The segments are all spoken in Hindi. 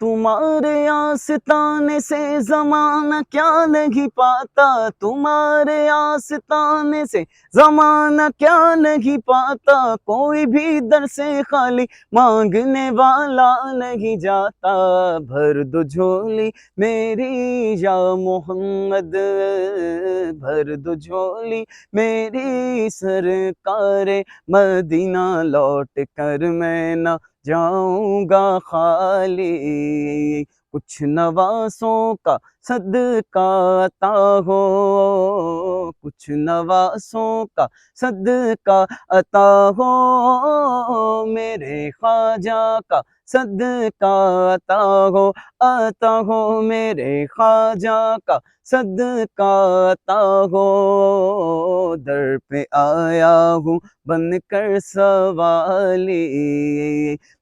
तुम्हारे आस्ताने से ज़माना क्या नहीं पाता, तुम्हारे आस्ताने से ज़माना क्या नहीं पाता, कोई भी दर से खाली मांगने वाला नहीं जाता। भर दो झोली मेरी या मोहम्मद, भर दो झोली मेरी सरकारे मदीना, लौट कर मैं ना जाऊंगा खाली। कुछ नवासों का सदका अता हो, कुछ नवासों का सदका अता हो, मेरे ख्वाजा का सदका अता हो, अता हो मेरे ख्वाजा का सदका अता हो। दर पे आया हूँ बनकर सवाली,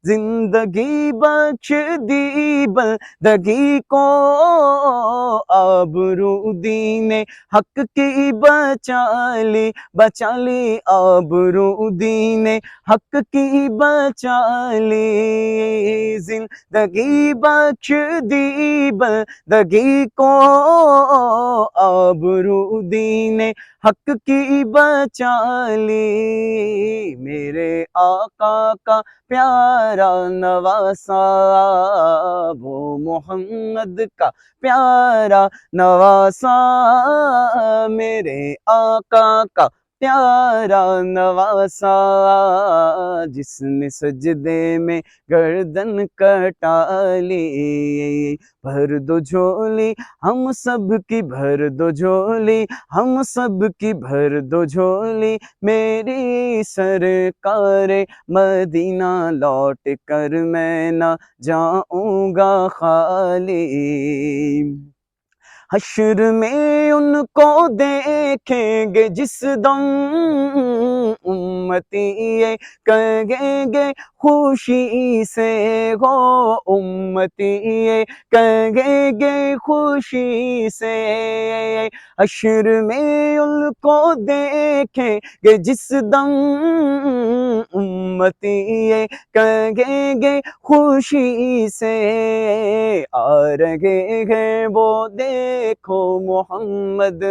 जिंदगी बख्श दी बंदगी को, आबरू दीने हक की बचा ली, आबरू दीने हक की बचा ली। जिंदगी बख्श दी बंदगी को, आबरू दीने हक की बचा ली। मेरे आका का प्यारा नवासा, वो मोहम्मद का प्यारा नवासा, मेरे आका का प्यारा नवासा, जिसने सजदे में गर्दन कटा ली। भर दो झोली हम सब की, भर दो झोली हम सब की, भर दो झोली मेरी सरकारे मदीना, लौट कर मैं ना जाऊंगा खाली। हश्र में उनको देखेंगे जिस दम, उम्मती ये कहेंगे खुशी से हो, उम्मती ये कहेंगे खुशी से। हश्र में उनको देखेंगे जिस दम, उम्मती ये कहेंगे खुशी से। आ रहे हैं वो देखो मोहम्मद,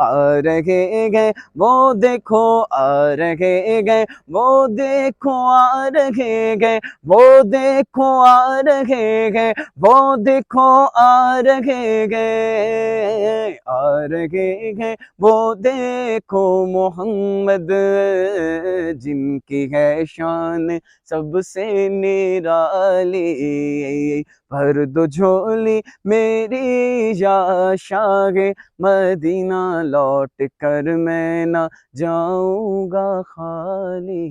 आ रहे हैं वो देखो, आ रहे हैं वो देखो, आ रहे हैं वो देखो, आ रहे हैं वो देखो, आ रहे हैं, आ रहे हैं वो देखो मोहम्मद, जिनकी है शान सबसे निराली। भर दो झोली मेरी या शागे मदीना, लौट कर मैं ना जाऊंगा खाली।